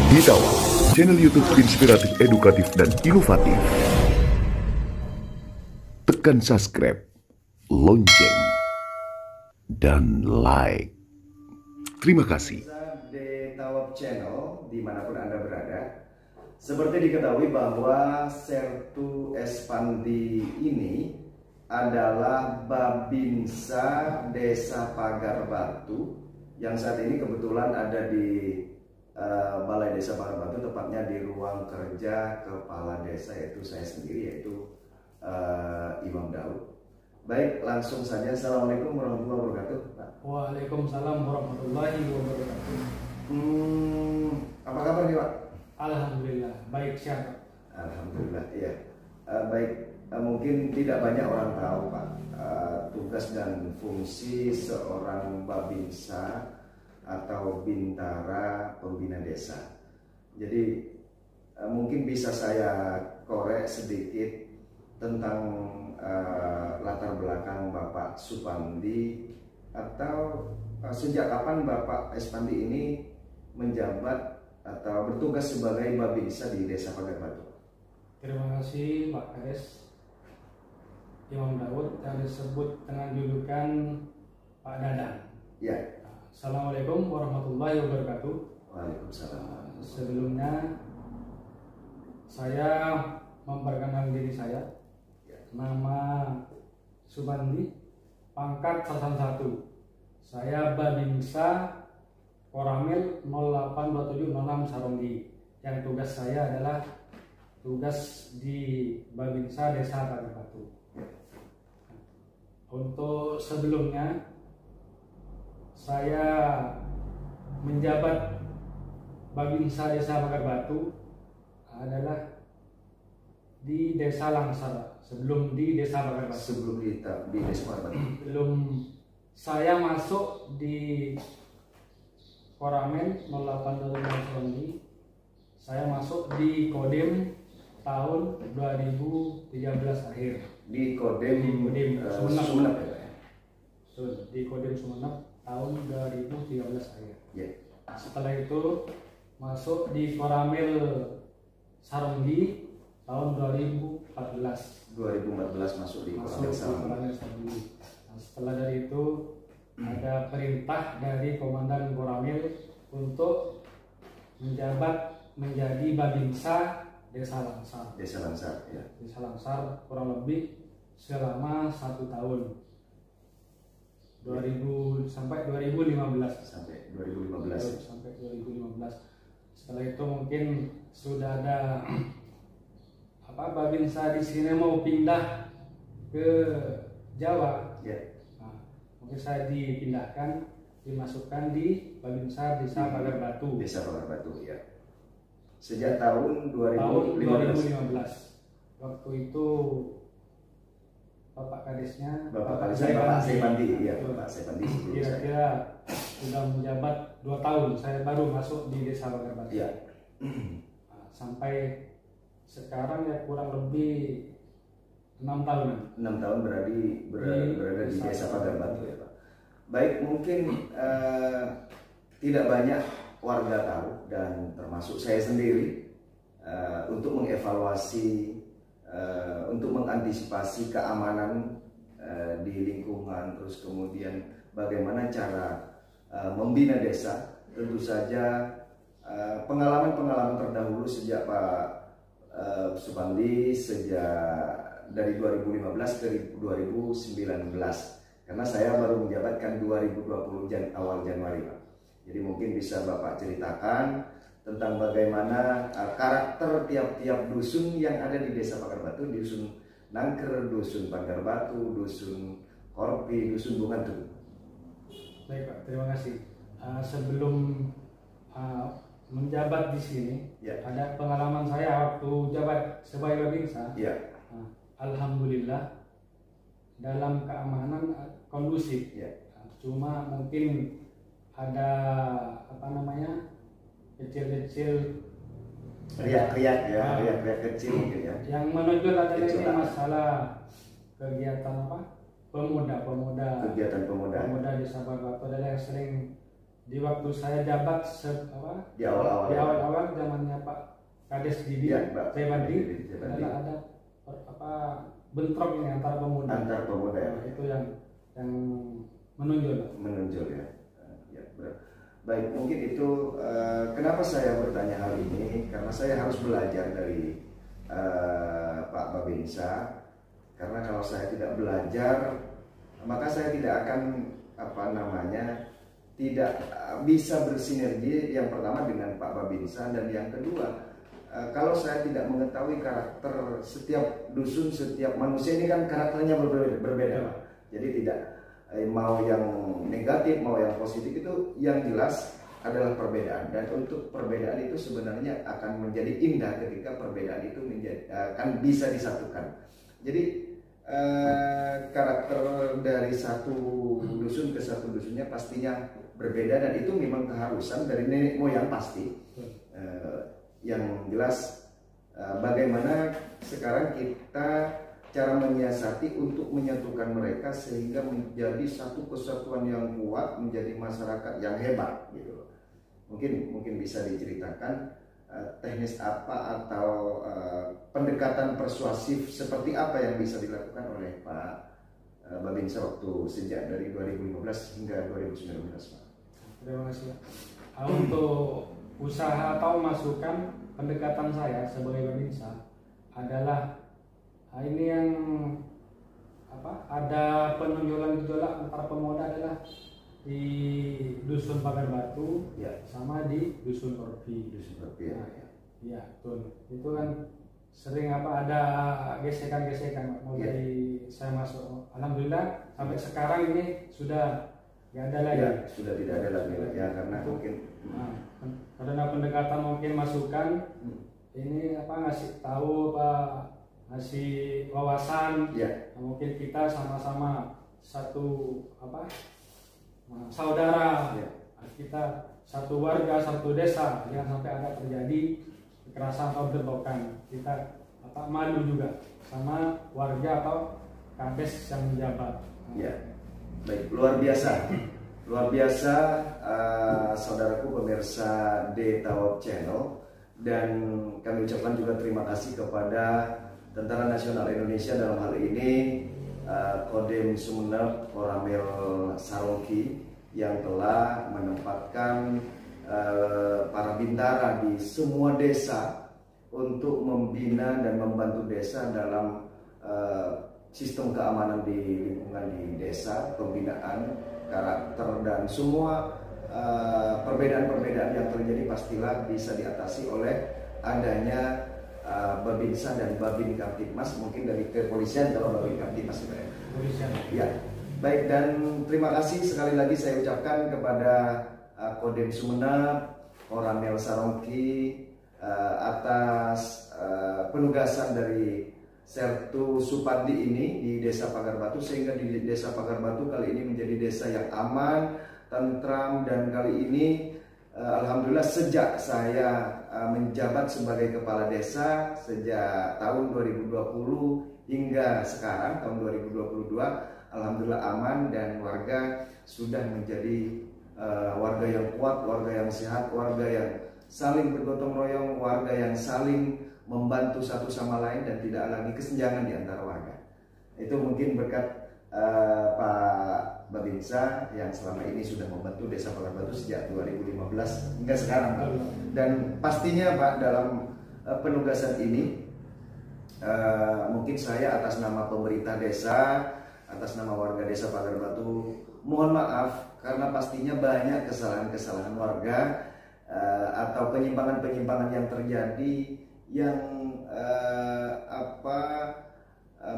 Ditawa, channel YouTube inspiratif, edukatif, dan inovatif. Tekan subscribe, lonceng, dan like. Terima kasih. Ditawa Channel, dimanapun Anda berada. Seperti diketahui bahwa Sertu Espandi ini adalah Babinsa Desa Pagar Batu yang saat ini kebetulan ada di Balai Desa Pagar Batu, tepatnya di ruang kerja kepala desa, yaitu saya sendiri, yaitu Imam Daud. Baik, langsung saja. Assalamualaikum warahmatullahi wabarakatuh, Pak. Waalaikumsalam warahmatullahi wabarakatuh. Apa kabar nih, Pak? Alhamdulillah, baik, sehat. Alhamdulillah, iya. Baik, mungkin tidak banyak orang tahu, Pak, tugas dan fungsi seorang Babinsa atau Bintara Pembina Desa. Jadi mungkin bisa saya korek sedikit tentang latar belakang Bapak Supandi, atau sejak kapan Bapak Espandi ini menjabat atau bertugas sebagai Babinsa di Desa Pagar Batu. Terima kasih Pak Kades. Imam Daud yang disebut dengan julukan Pak Dadang. Ya. Assalamualaikum warahmatullahi wabarakatuh. Waalaikumsalam. Sebelumnya saya memperkenalkan diri saya. Nama Supandi, pangkat Sasan 1. Saya Babinsa Koramil 082706 Saronggi. Yang tugas saya adalah tugas di Babinsa Desa Pagar Batu. Untuk sebelumnya saya menjabat Babinsa Desa Pagar Batu adalah di Desa Langsar. Sebelum di Desa Pagar Batu. Sebelum di Desa Pagar Batu. Belum saya masuk di Koramen 0826 saya masuk di Kodim tahun 2013 akhir. Di Kodim Sumeneb. ya, Pak? Di Kodim Sumeneb tahun 2013 akhir. Ya. Setelah itu masuk di Koramil Saronggi tahun 2014. 2014 masuk di Koramil Saronggi. Nah, setelah dari itu ada perintah dari Komandan Koramil untuk menjabat menjadi Babinsa Desa Langsar. Desa Langsar, ya. Desa Langsar kurang lebih selama 1 tahun. 2000 sampai 2015. Sampai 2015. Sampai 2015. Setelah itu mungkin sudah ada Babinsa di sini mau pindah ke Jawa. Ya. Nah, mungkin saya dipindahkan, dimasukkan di Babinsa Desa Pagar Batu. Desa Pagar Batu, ya. Sejak tahun 2015. Waktu itu Bapak Kadesnya, Bapak Sepandi, ya, Bapak Sepandi. Kira-kira sudah menjabat 2 tahun. Saya baru masuk di Desa Pagar Batu. Ya. Nah, sampai sekarang ya kurang lebih 6 tahun. 6 tahun berada di Desa Pagar Batu, ya, Pak. Baik, mungkin tidak banyak warga tahu, dan termasuk saya sendiri, untuk mengevaluasi, untuk mengantisipasi keamanan di lingkungan, terus kemudian bagaimana cara membina desa. Tentu saja pengalaman-pengalaman terdahulu sejak Pak Supandi, sejak dari 2015 ke 2019, karena saya baru menjabatkan 2020 awal Januari, Pak. Jadi mungkin bisa Bapak ceritakan tentang bagaimana karakter tiap-tiap dusun yang ada di Desa Pagar Batu, dusun Nangker, dusun Pagar Batu, dusun Korpi, dusun Bungantu. Baik Pak, terima kasih. Sebelum menjabat di sini, ya, ada pengalaman saya waktu jabat sebagai Babinsa. Ya. Alhamdulillah dalam keamanan kondusif. Ya. Cuma mungkin ada kecil-kecil riak-riak kecil mungkin, ya. Yang menonjol adalah ini masalah kegiatan pemuda kegiatan pemuda Desa Pagar Batu adalah yang sering di waktu saya jabat Di awal-awal. di awal-awal zamannya Pak Kades Didi Ya, Pak Jayabandri, Jayabandri. ada bentrok ini antara pemuda. Antar pemuda ya. Itu yang menonjol. Menonjol ya. Ya, baik, mungkin itu kenapa saya bertanya hal ini, karena saya harus belajar dari Pak Babinsa. Karena kalau saya tidak belajar, maka saya tidak akan tidak bisa bersinergi, yang pertama dengan Pak Babinsa, dan yang kedua kalau saya tidak mengetahui karakter setiap dusun, setiap manusia ini kan karakternya berbeda, Pak. Jadi tidak mau yang negatif, mau yang positif, itu yang jelas adalah perbedaan, dan untuk perbedaan itu sebenarnya akan menjadi indah ketika perbedaan itu akan bisa disatukan. Jadi karakter dari satu dusun ke satu dusunnya pastinya berbeda, dan itu memang keharusan dari nenek moyang pasti. Yang jelas bagaimana sekarang kita cara menyiasati untuk menyatukan mereka sehingga menjadi satu kesatuan yang kuat, menjadi masyarakat yang hebat gitu. Mungkin bisa diceritakan teknis apa atau pendekatan persuasif seperti apa yang bisa dilakukan oleh Pak Babinsa waktu sejak dari 2015 hingga 2019, Pak. Terima kasih. Untuk usaha atau masukan pendekatan saya sebagai Babinsa adalah ini yang ada penonjolan gejolak antara pemuda adalah di dusun Pagar Batu Ya. sama di dusun Orpi. Dusun Orpi ya. Iya, betul. Itu kan sering ada gesekan-gesekan mau Ya. dari saya masuk. Alhamdulillah sampai sekarang ini sudah nggak ada lagi. Ya, sudah tidak ada lagi ya, karena mungkin karena pendekatan mungkin masukan ini ngasih tahu ngasih wawasan ya. mungkin kita sama-sama satu saudara Ya. kita satu warga satu desa, jangan sampai ada terjadi kekerasan atau bentrokan. Kita malu juga sama warga atau kades yang menjabat. Ya, baik, luar biasa, luar biasa, saudaraku pemirsa The Tawab Channel, dan kami ucapkan juga terima kasih kepada Tentara Nasional Indonesia dalam hal ini, Kodim Sumeneb Koramil Sarongki, yang telah menempatkan para bintara di semua desa untuk membina dan membantu desa dalam sistem keamanan di lingkungan di desa, pembinaan karakter, dan semua perbedaan-perbedaan yang terjadi pastilah bisa diatasi oleh adanya Babinsa dan Babin Kamtibmas, mungkin dari kepolisian kalau Babin Kamtibmas ya. Baik, dan terima kasih sekali lagi saya ucapkan kepada Kodim Sumeneb Koramil Sarongki atas penugasan dari Sertu Supandi ini di Desa Pagar Batu, sehingga di Desa Pagar Batu kali ini menjadi desa yang aman, tentram, dan kali ini alhamdulillah sejak saya menjabat sebagai kepala desa sejak tahun 2020 hingga sekarang tahun 2022, alhamdulillah aman, dan warga sudah menjadi warga yang kuat, warga yang sehat, warga yang saling bergotong royong, warga yang saling membantu satu sama lain, dan tidak lagi kesenjangan di antara warga. Itu mungkin berkat Pak Babinsa yang selama ini sudah membantu Desa Pagar Batu sejak 2015 hingga sekarang, Pak. Dan pastinya Pak, dalam penugasan ini mungkin saya atas nama pemerintah desa, atas nama warga Desa Pagar Batu, mohon maaf karena pastinya banyak kesalahan-kesalahan warga atau penyimpangan-penyimpangan yang terjadi yang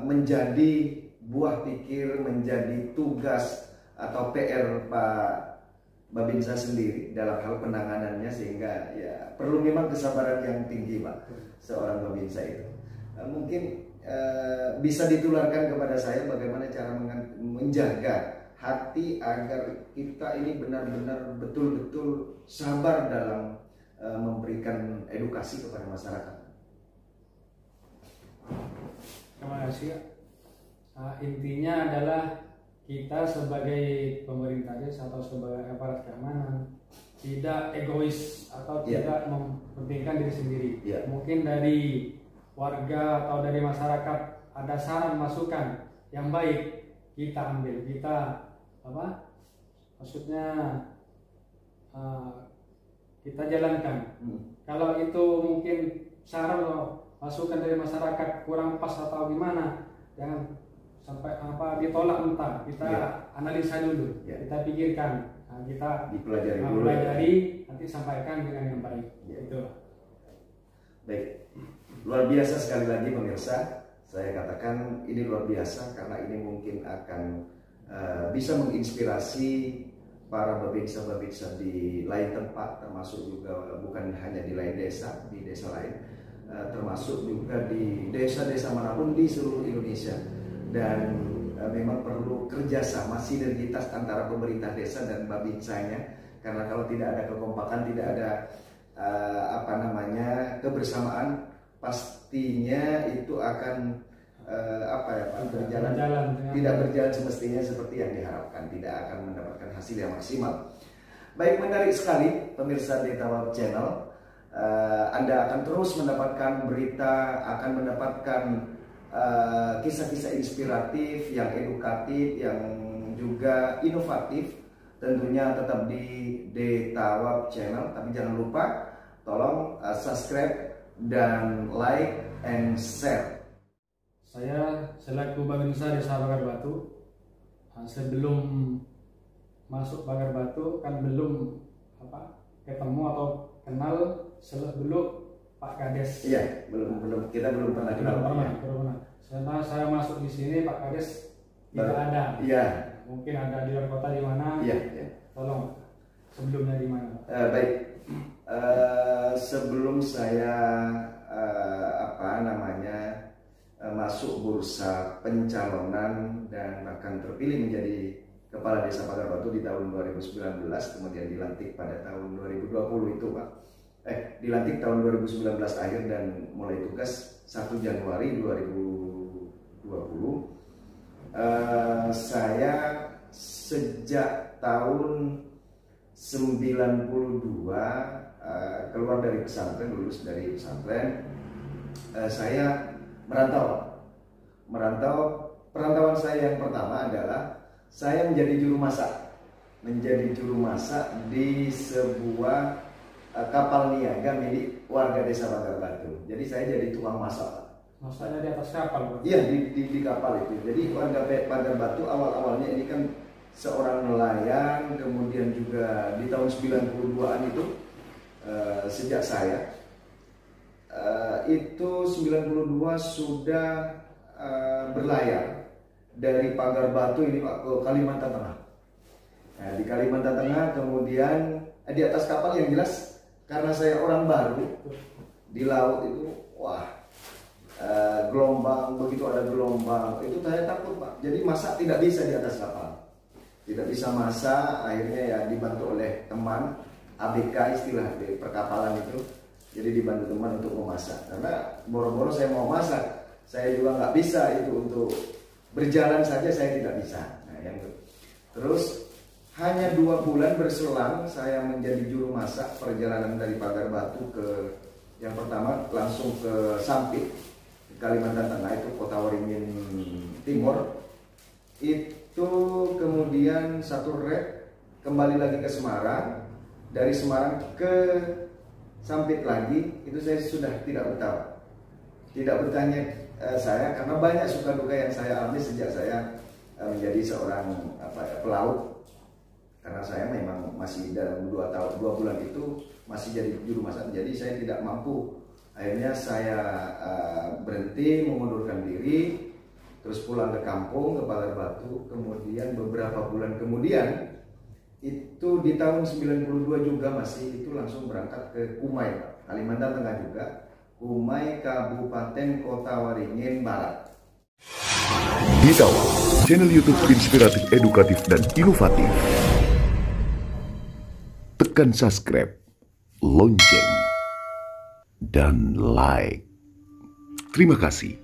menjadi buah pikir, menjadi tugas atau PR Pak Babinsa sendiri dalam hal penanganannya, sehingga ya perlu memang kesabaran yang tinggi, Pak, seorang Babinsa itu. Mungkin bisa ditularkan kepada saya bagaimana cara menjaga hati agar kita ini benar-benar betul-betul sabar dalam memberikan edukasi kepada masyarakat. Terima kasih. Intinya adalah kita sebagai pemerintah desa atau sebagai aparat keamanan tidak egois atau tidak mementingkan diri sendiri. Mungkin dari warga atau dari masyarakat ada saran masukan yang baik, kita ambil, kita maksudnya kita jalankan. Kalau itu mungkin saran atau masukan dari masyarakat kurang pas atau gimana, jangan sampai ditolak mentah. Kita analisa dulu, kita pikirkan, kita dipelajari, nanti sampaikan dengan yang baik. Itu. Baik, luar biasa sekali lagi pemirsa. Saya katakan ini luar biasa karena ini mungkin akan bisa menginspirasi para babinsa-babinsa di lain tempat, termasuk juga bukan hanya di lain desa, di desa lain, termasuk juga di desa-desa manapun di seluruh Indonesia. Dan memang perlu kerjasama, sinergitas antara pemerintah desa dan babinsanya, karena kalau tidak ada kekompakan, tidak ada kebersamaan, pastinya itu akan tidak berjalan semestinya seperti yang diharapkan, tidak akan mendapatkan hasil yang maksimal. Baik, menarik sekali pemirsa Detawab Channel. Anda akan terus mendapatkan berita, akan mendapatkan kisah-kisah inspiratif, yang edukatif, yang juga inovatif. Tentunya tetap di Detawab Channel. Tapi jangan lupa tolong subscribe dan like and share. Saya selaku Babinsa Desa Pagar Batu, sebelum masuk Pagar Batu kan belum ketemu atau kenal dulu Pak Kades. Iya, belum kita belum pernah kenal. Belum pernah. Saya masuk di sini Pak Kades tidak ada. Iya. Mungkin ada di luar kota di mana? Iya. Tolong sebelumnya di mana? Baik. Sebelum saya masuk bursa pencalonan dan bahkan terpilih menjadi Kepala Desa Pagar Batu di tahun 2019, kemudian dilantik pada tahun 2020 itu Pak. Dilantik tahun 2019 akhir dan mulai tugas 1 Januari 2020. Saya sejak tahun 92 keluar dari pesantren, lulus dari pesantren, saya merantau. Perantauan saya yang pertama adalah saya menjadi juru masak di sebuah kapal niaga milik warga Desa Pagar Batu. Jadi saya jadi tukang masak. Masaknya di atas kapal? Iya, di kapal itu. Jadi warga Pagar Batu awalnya ini kan seorang nelayan, kemudian juga di tahun 92-an itu sejak saya itu 92 sudah berlayar dari Pagar Batu ini Pak ke Kalimantan Tengah. Nah, di Kalimantan Tengah kemudian di atas kapal yang jelas karena saya orang baru di laut itu, gelombang, begitu ada gelombang itu saya takut Pak. Jadi masak tidak bisa di atas kapal, tidak bisa masak. Akhirnya ya dibantu oleh teman ABK, istilah di perkapalan itu. Jadi dibantu teman untuk memasak karena boro-boro saya mau masak, saya juga nggak bisa itu untuk berjalan saja saya tidak bisa. Nah, yang itu. Terus hanya 2 bulan berselang saya menjadi juru masak perjalanan dari Pagar Batu ke yang pertama langsung ke Sampit, Kalimantan Tengah, itu Kota Waringin Timur. Itu kemudian satu rek kembali lagi ke Semarang, dari Semarang ke Sampit lagi, itu saya sudah tidak bertanya saya karena banyak suka duka yang saya alami sejak saya menjadi seorang pelaut. Karena saya memang masih dalam 2 bulan itu masih jadi juru masak, jadi saya tidak mampu. Akhirnya saya berhenti, mengundurkan diri, terus pulang ke kampung, ke Pagar Batu. Kemudian beberapa bulan kemudian itu di tahun 92 juga masih itu langsung berangkat ke Kumai, Kalimantan Tengah juga, Kumai, Kabupaten Kota Waringin Barat. Detawab, channel YouTube inspiratif, edukatif, dan inovatif. Tekan subscribe, lonceng, dan like. Terima kasih.